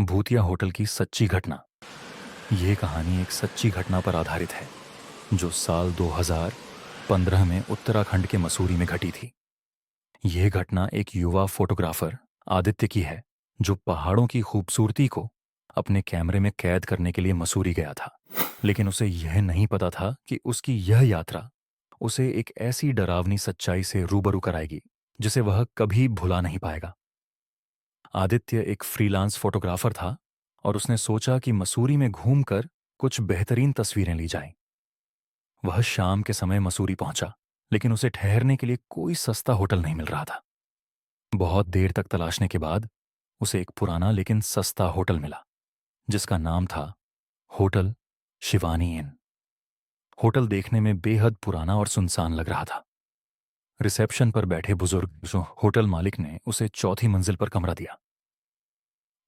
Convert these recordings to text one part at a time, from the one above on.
भूतिया होटल की सच्ची घटना। ये कहानी एक सच्ची घटना पर आधारित है जो साल 2015 में उत्तराखंड के मसूरी में घटी थी। यह घटना एक युवा फोटोग्राफर आदित्य की है जो पहाड़ों की खूबसूरती को अपने कैमरे में कैद करने के लिए मसूरी गया था। लेकिन उसे यह नहीं पता था कि उसकी यह यात्रा उसे एक ऐसी डरावनी सच्चाई से रूबरू कराएगी जिसे वह कभी भुला नहीं पाएगा। आदित्य एक फ्रीलांस फोटोग्राफर था और उसने सोचा कि मसूरी में घूमकर कुछ बेहतरीन तस्वीरें ली जाएं। वह शाम के समय मसूरी पहुंचा, लेकिन उसे ठहरने के लिए कोई सस्ता होटल नहीं मिल रहा था। बहुत देर तक तलाशने के बाद उसे एक पुराना लेकिन सस्ता होटल मिला जिसका नाम था होटल शिवानी इन। होटल देखने में बेहद पुराना और सुनसान लग रहा था। रिसेप्शन पर बैठे बुजुर्ग जो होटल मालिक ने उसे चौथी मंजिल पर कमरा दिया।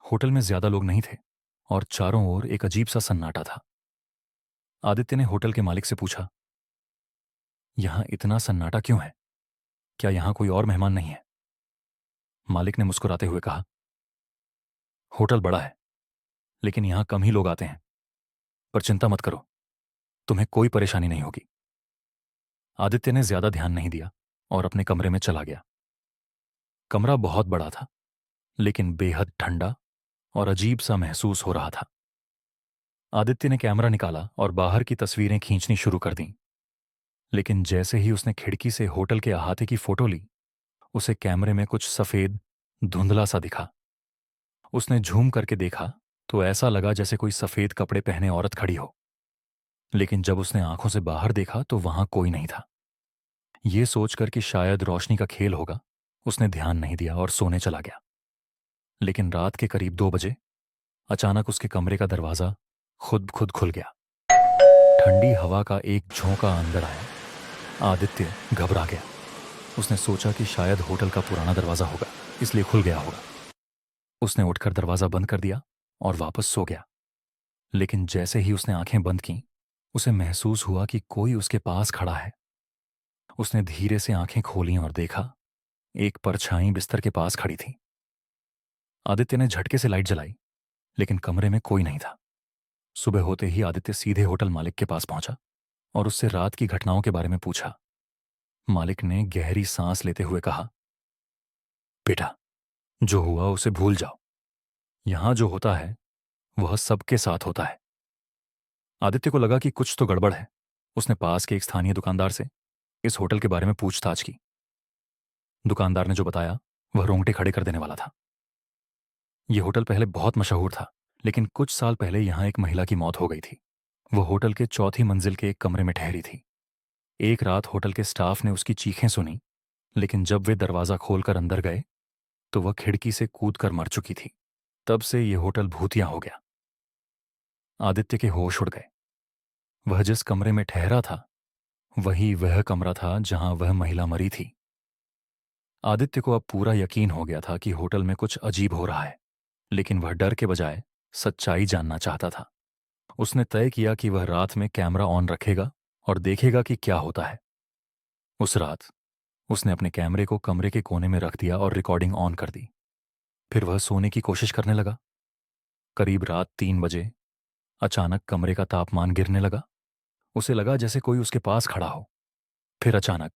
होटल में ज्यादा लोग नहीं थे और चारों ओर एक अजीब सा सन्नाटा था। आदित्य ने होटल के मालिक से पूछा, यहां इतना सन्नाटा क्यों है? क्या यहां कोई और मेहमान नहीं है? मालिक ने मुस्कुराते हुए कहा, होटल बड़ा है लेकिन यहां कम ही लोग आते हैं, पर चिंता मत करो, तुम्हें कोई परेशानी नहीं होगी। आदित्य ने ज्यादा ध्यान नहीं दिया और अपने कमरे में चला गया। कमरा बहुत बड़ा था लेकिन बेहद ठंडा और अजीब सा महसूस हो रहा था। आदित्य ने कैमरा निकाला और बाहर की तस्वीरें खींचनी शुरू कर दीं। लेकिन जैसे ही उसने खिड़की से होटल के अहाते की फोटो ली, उसे कैमरे में कुछ सफेद धुंधला सा दिखा। उसने झूम करके देखा तो ऐसा लगा जैसे कोई सफेद कपड़े पहने औरत खड़ी हो। लेकिन जब उसने आंखों से बाहर देखा तो वहां कोई नहीं था। ये सोचकर कि शायद रोशनी का खेल होगा, उसने ध्यान नहीं दिया और सोने चला गया। लेकिन रात के करीब 2 बजे अचानक उसके कमरे का दरवाजा खुद खुद खुल गया। ठंडी हवा का एक झोंका अंदर आया। आदित्य घबरा गया। उसने सोचा कि शायद होटल का पुराना दरवाजा होगा, इसलिए खुल गया होगा। उसने उठकर दरवाजा बंद कर दिया और वापस सो गया। लेकिन जैसे ही उसने आंखें बंद की, उसे महसूस हुआ कि कोई उसके पास खड़ा है। उसने धीरे से आंखें खोलीं और देखा, एक परछाई बिस्तर के पास खड़ी थी। आदित्य ने झटके से लाइट जलाई, लेकिन कमरे में कोई नहीं था। सुबह होते ही आदित्य सीधे होटल मालिक के पास पहुंचा और उससे रात की घटनाओं के बारे में पूछा। मालिक ने गहरी सांस लेते हुए कहा, बेटा, जो हुआ उसे भूल जाओ। यहां जो होता है वह सबके साथ होता है। आदित्य को लगा कि कुछ तो गड़बड़ है। उसने पास के एक स्थानीय दुकानदार से इस होटल के बारे में पूछताछ की। दुकानदार ने जो बताया वह रोंगटे खड़े कर देने वाला था। यह होटल पहले बहुत मशहूर था, लेकिन कुछ साल पहले यहां एक महिला की मौत हो गई थी। वह होटल के चौथी मंजिल के एक कमरे में ठहरी थी। एक रात होटल के स्टाफ ने उसकी चीखें सुनी, लेकिन जब वे दरवाजा खोलकर अंदर गए तो वह खिड़की से कूदकर मर चुकी थी। तब से यह होटल भूतिया हो गया। आदित्य के होश उड़ गए। वह जिस कमरे में ठहरा था वही वह कमरा था जहां वह महिला मरी थी। आदित्य को अब पूरा यकीन हो गया था कि होटल में कुछ अजीब हो रहा है, लेकिन वह डर के बजाय सच्चाई जानना चाहता था। उसने तय किया कि वह रात में कैमरा ऑन रखेगा और देखेगा कि क्या होता है। उस रात उसने अपने कैमरे को कमरे के कोने में रख दिया और रिकॉर्डिंग ऑन कर दी। फिर वह सोने की कोशिश करने लगा। करीब रात 3 बजे अचानक कमरे का तापमान गिरने लगा। उसे लगा जैसे कोई उसके पास खड़ा हो। फिर अचानक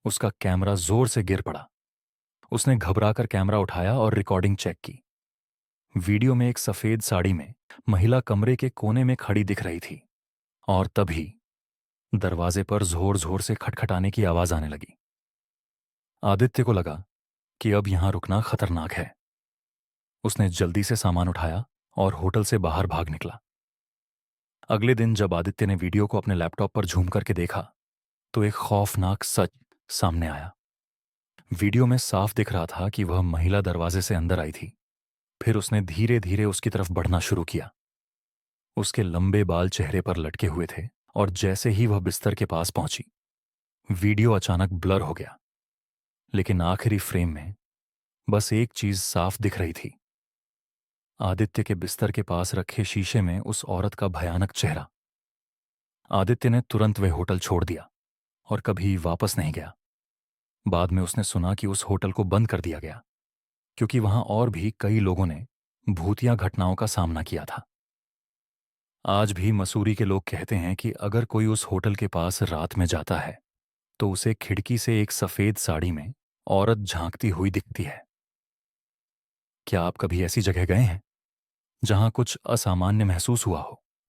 उसका कैमरा जोर से गिर पड़ा। उसने घबराकर कैमरा उठाया और रिकॉर्डिंग चेक की। वीडियो में एक सफेद साड़ी में महिला कमरे के कोने में खड़ी दिख रही थी और तभी दरवाजे पर जोर जोर से खटखटाने की आवाज आने लगी। आदित्य को लगा कि अब यहां रुकना खतरनाक है। उसने जल्दी से सामान उठाया और होटल से बाहर भाग निकला। अगले दिन जब आदित्य ने वीडियो को अपने लैपटॉप पर झूम करके देखा तो एक खौफनाक सच सामने आया। वीडियो में साफ दिख रहा था कि वह महिला दरवाजे से अंदर आई थी। फिर उसने धीरे धीरे उसकी तरफ बढ़ना शुरू किया। उसके लंबे बाल चेहरे पर लटके हुए थे और जैसे ही वह बिस्तर के पास पहुंची, वीडियो अचानक ब्लर हो गया। लेकिन आखिरी फ्रेम में बस एक चीज साफ दिख रही थी, आदित्य के बिस्तर के पास रखे शीशे में उस औरत का भयानक चेहरा। आदित्य ने तुरंत वह होटल छोड़ दिया और कभी वापस नहीं गया। बाद में उसने सुना कि उस होटल को बंद कर दिया गया क्योंकि वहां और भी कई लोगों ने भूतिया घटनाओं का सामना किया था। आज भी मसूरी के लोग कहते हैं कि अगर कोई उस होटल के पास रात में जाता है तो उसे खिड़की से एक सफेद साड़ी में औरत झांकती हुई दिखती है। क्या आप कभी ऐसी जगह गए हैं जहां कुछ असामान्य महसूस हुआ हो?